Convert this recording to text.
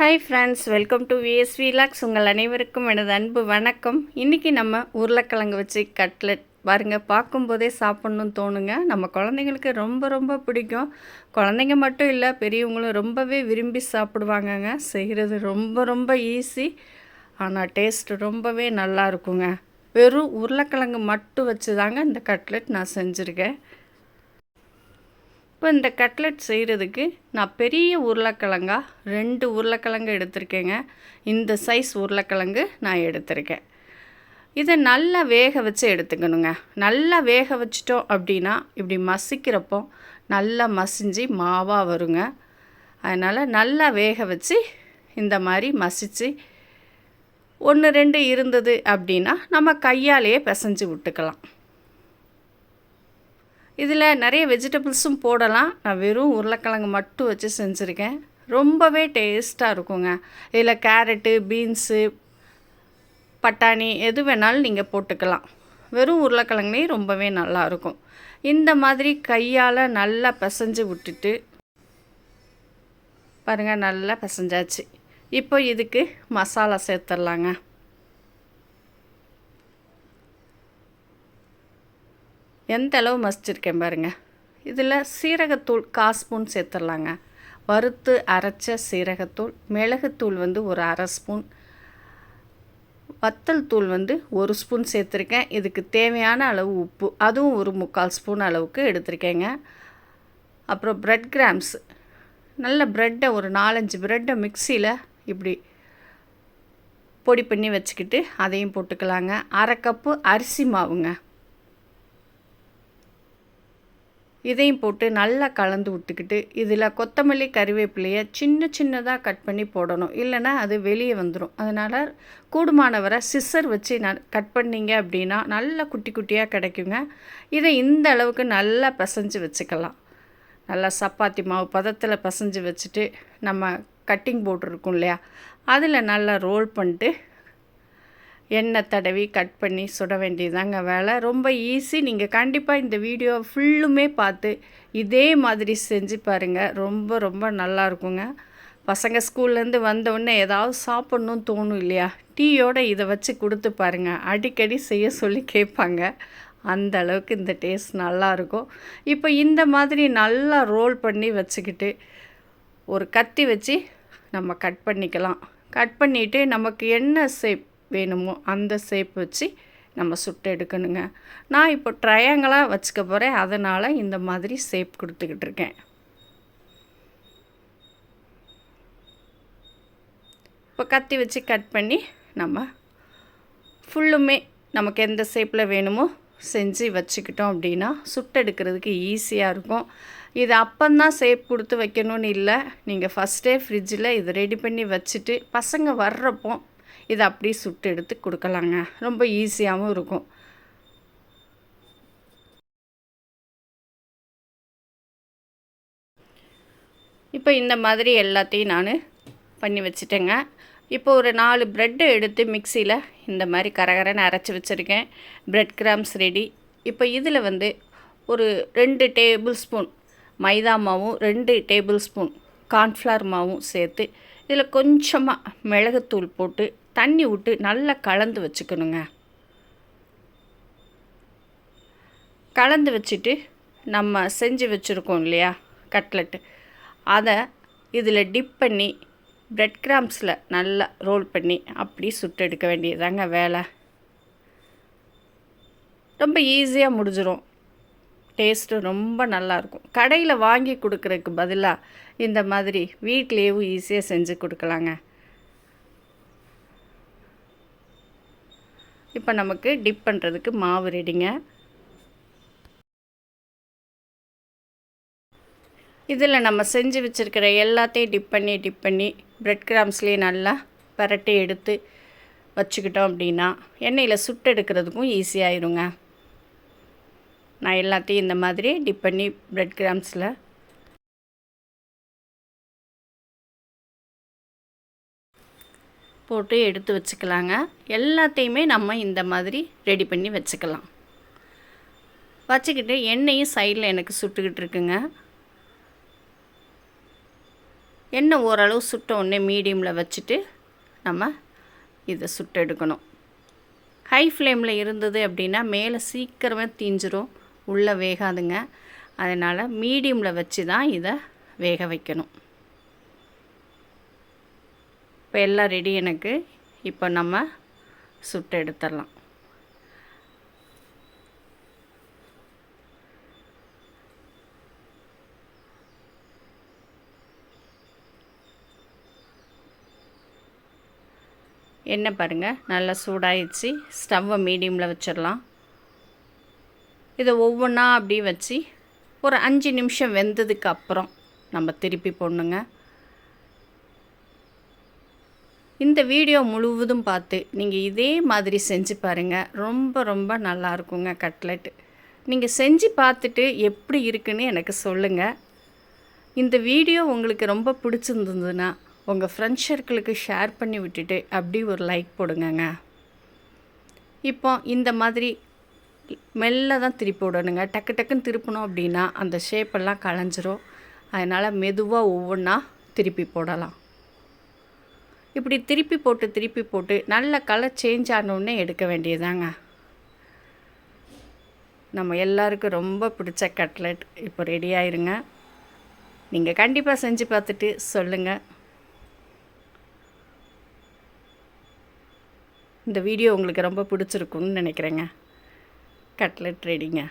Hi friends, welcome to VSV logs. உங்கள் அனைவருக்கும் எனது அன்பு வணக்கம். இன்றைக்கி நம்ம உருளைக்கிழங்கு வச்சு கட்லெட் பாருங்கள், பார்க்கும்போதே சாப்பிட்ணுன்னு தோணுங்க. நம்ம குழந்தைங்களுக்கு ரொம்ப ரொம்ப பிடிக்கும். குழந்தைங்க மட்டும் இல்லை, பெரியவங்களும் ரொம்பவே விரும்பி சாப்பிடுவாங்கங்க. செய்கிறது ரொம்ப ரொம்ப ஈஸி, ஆனால் டேஸ்ட் ரொம்பவே நல்லா இருக்குங்க. வெறும் உருளைக்கிழங்கு மட்டும் வச்சு தாங்க இந்த கட்லெட் நான் செஞ்சுருக்கேன். இப்போ இந்த கட்லெட் செய்கிறதுக்கு நான் பெரிய உருளைக்கிழங்கா 2 உருளைக்கிழங்கு எடுத்திருக்கேங்க. இந்த சைஸ் உருளைக்கிழங்கு நான் எடுத்திருக்கேன். இதை நல்லா வேக வச்சு எடுத்துக்கணுங்க. நல்லா வேக வச்சிட்டோம் அப்படின்னா இப்படி மசிக்கிறப்போ நல்லா மசிஞ்சு மாவாக வருங்க. அதனால் நல்லா வேக வச்சு இந்த மாதிரி மசித்து 1 2 இருந்தது அப்படின்னா நம்ம கையாலேயே பிசைஞ்சு விட்டுக்கலாம். இதில் நிறைய வெஜிடபிள்ஸும் போடலாம். நான் வெறும் உருளைக்கிழங்கு மட்டும் வச்சு செஞ்சுருக்கேன். ரொம்பவே டேஸ்ட்டாக இருக்குங்க. இதில் கேரட்டு, பீன்ஸு, பட்டாணி எது வேணாலும் நீங்கள் போட்டுக்கலாம். வெறும் உருளைக்கிழங்குலே ரொம்பவே நல்லாயிருக்கும். இந்த மாதிரி கையால் நல்லா பிசைஞ்சு விட்டுட்டு பாருங்கள், நல்லா பிசைஞ்சாச்சு. இப்போ இதுக்கு மசாலா சேர்த்துடலாங்க. எந்த அளவு மசிச்சிருக்கேன் பாருங்கள். இதில் சீரகத்தூள் 1/4 ஸ்பூன் சேர்த்துடலாங்க. வறுத்து அரைச்ச சீரகத்தூள், மிளகுத்தூள் 1 1/2 ஸ்பூன், வத்தல் தூள் 1 ஸ்பூன் சேர்த்துருக்கேன். இதுக்கு தேவையான அளவு உப்பு, அதுவும் 1/4 ஸ்பூன் அளவுக்கு எடுத்துருக்கேங்க. அப்புறம் ப்ரெட் கிராம்ஸ், நல்ல ப்ரெட்டை ஒரு 4-5 ப்ரெட்டை மிக்சியில் இப்படி பொடி பண்ணி வச்சுக்கிட்டு அதையும் போட்டுக்கலாங்க. 1/2 கப்பு அரிசி மாவுங்க, இதையும் போட்டு நல்லா கலந்து விட்டுக்கிட்டு இதில் கொத்தமல்லி, கறிவேப்பிலையை சின்ன சின்னதாக கட் பண்ணி போடணும். இல்லைன்னா அது வெளியே வந்துடும். அதனால் கூடுமானவரை சிஸ்ஸர் வச்சு கட் பண்ணிங்க அப்படின்னா நல்லா குட்டி குட்டியாக கிடைக்குங்க. இதை இந்த அளவுக்கு நல்லா பிசைஞ்சு வச்சுக்கலாம். நல்லா சப்பாத்தி மாவு பதத்தில் பிசைஞ்சு வச்சுட்டு நம்ம கட்டிங் போர்டு இருக்கும் இல்லையா, அதில் நல்லா ரோல் பண்ணிட்டு எண்ணெய் தடவி கட் பண்ணி சுட வேண்டியதாங்க வேலை. ரொம்ப ஈஸி. நீங்கள் கண்டிப்பாக இந்த வீடியோ ஃபுல்லுமே பார்த்து இதே மாதிரி செஞ்சு பாருங்கள். ரொம்ப ரொம்ப நல்லா இருக்குங்க. பசங்க ஸ்கூல்லேருந்து வந்தவுடனே ஏதாவது சாப்பிட்ணுன்னு தோணும் இல்லையா, டீயோடு இதை வச்சு கொடுத்து பாருங்கள். அடிக்கடி செய்ய சொல்லி கேட்பாங்க. அந்த அளவுக்கு இந்த டேஸ்ட் நல்லாயிருக்கும். இப்போ இந்த மாதிரி நல்லா ரோல் பண்ணி வச்சுக்கிட்டு ஒரு கத்தி வச்சு நம்ம கட் பண்ணிக்கலாம். கட் பண்ணிவிட்டு நமக்கு என்ன ஷேப் வேணுமோ அந்த ஷேப் வச்சு நம்ம சுட்டு எடுக்கணுங்க. நான் இப்போ ட்ரையாங்கலாக வச்சுக்க போகிறேன், அதனால் இந்த மாதிரி ஷேப் கொடுத்துக்கிட்டு இருக்கேன். இப்போ கத்தி வச்சு கட் பண்ணி நம்ம ஃபுல்லுமே நமக்கு எந்த ஷேப்பில் வேணுமோ செஞ்சு வச்சுக்கிட்டோம் அப்படின்னா சுட்டெடுக்கிறதுக்கு ஈஸியாக இருக்கும். இது அப்போந்தான் ஷேப் கொடுத்து வைக்கணும்னு இல்லை, நீங்கள் ஃபஸ்ட்டே ஃப்ரிட்ஜில் இது ரெடி பண்ணி வச்சுட்டு பசங்க வர்றப்போ இதை அப்படியே சுட்டு எடுத்து கொடுக்கலாங்க. ரொம்ப ஈஸியாகவும் இருக்கும். இப்போ இந்த மாதிரி எல்லாத்தையும் நான் பண்ணி வச்சுட்டேங்க. இப்போ ஒரு 4 ப்ரெட்டு எடுத்து மிக்சியில் இந்த மாதிரி கரகரன்னு அரைச்சி வச்சுருக்கேன். Bread grams ready. இப்போ இதில் ஒரு 2 டேபிள் ஸ்பூன் மைதா மாவும் 2 டேபிள் ஸ்பூன் கார்ன்ஃப்ளவர் மாவும் சேர்த்து இதில் கொஞ்சமாக மிளகுத்தூள் போட்டு தண்ணி விட்டு நல்லா கலந்து வச்சுக்கணுங்க. கலந்து வச்சுட்டு நம்ம செஞ்சு வச்சுருக்கோம் இல்லையா கட்லெட்டு, அதை இதில் டிப் பண்ணி ப்ரெட் கிராம்ஸில் நல்லா ரோல் பண்ணி அப்படி சுட்டு எடுக்க வேண்டியதாங்க வேலை. ரொம்ப ஈஸியாக முடிஞ்சிடும். டேஸ்ட்டு ரொம்ப நல்லாயிருக்கும். கடையில் வாங்கி கொடுக்குறதுக்கு பதிலாக இந்த மாதிரி வீட்லேயும் ஈஸியாக செஞ்சு கொடுக்கலாங்க. இப்போ நமக்கு டிப் பண்ணுறதுக்கு மாவு ரெடிங்க. இதில் நம்ம செஞ்சு வச்சுருக்கிற எல்லாத்தையும் டிப் பண்ணி ப்ரெட் கிராம்ஸ்லேயே நல்லா பரட்டி எடுத்து வச்சுக்கிட்டோம் அப்படின்னா எண்ணெயில் சுட்டு எடுக்கிறதுக்கும் ஈஸியாகிடுங்க. நான் எல்லாத்தையும் இந்த மாதிரி டிப் பண்ணி ப்ரெட் கிராம்ஸில் போட்டு எடுத்து வச்சுக்கலாங்க. எல்லாத்தையுமே நம்ம இந்த மாதிரி ரெடி பண்ணி வச்சுக்கலாம். வச்சுக்கிட்டு எண்ணெயும் சைடில் எனக்கு சுட்டுக்கிட்டு இருக்குங்க. எண்ணெய் ஓரளவு சுட்ட உடனே மீடியமில் வச்சுட்டு நம்ம இதை சுட்டு எடுக்கணும். ஹை ஃப்ளேமில் இருந்தது அப்படின்னா மேலே சீக்கிரமே தீஞ்சிரும், உள்ளே வேகாதுங்க. அதனால் மீடியமில் வச்சு தான் இதை வேக வைக்கணும். இப்போ எல்லாம் ரெடி எனக்கு. இப்போ நம்ம சுட்டு எடுத்துடலாம். எண்ணெய் பாருங்கள் நல்லா சூடாயிடுச்சு. ஸ்டவ்வை மீடியமில் வச்சிடலாம். இதை ஒவ்வொன்றா அப்படி வச்சு ஒரு 5 நிமிஷம் வெந்ததுக்கு அப்புறம் நம்ம திருப்பி போடணுங்க. இந்த வீடியோ முழுவதும் பார்த்து நீங்கள் இதே மாதிரி செஞ்சு பாருங்கள். ரொம்ப ரொம்ப நல்லா இருக்குங்க கட்லெட். நீங்கள் செஞ்சு பார்த்துட்டு எப்படி இருக்குன்னு எனக்கு சொல்லுங்கள். இந்த வீடியோ உங்களுக்கு ரொம்ப பிடிச்சிருந்ததுன்னா உங்கள் ஃப்ரெண்ட்ஸ் சர்க்கிளுக்கு ஷேர் பண்ணி விட்டுட்டு அப்படி ஒரு லைக் போடுங்கங்க. இப்போ இந்த மாதிரி மெல்ல தான் திருப்பி விடணுங்க. டக்கு டக்குன்னு திருப்பணும் அப்படின்னா அந்த ஷேப்பெல்லாம் களைஞ்சிரும். அதனால் மெதுவாக ஒவ்வொன்றா திருப்பி போடலாம். இப்படி திருப்பி போட்டு நல்ல கலர் சேஞ்ச் ஆனோடனே எடுக்க வேண்டியதாங்க. நம்ம எல்லாருக்கும் ரொம்ப பிடிச்ச கட்லெட் இப்போ ரெடி ஆயிருங்க. நீங்கள் கண்டிப்பாக செஞ்சு பார்த்துட்டு சொல்லுங்கள். இந்த வீடியோ உங்களுக்கு ரொம்ப பிடிச்சிருக்குன்னு நினைக்கிறேங்க. கட்லெட் ரெடிங்க.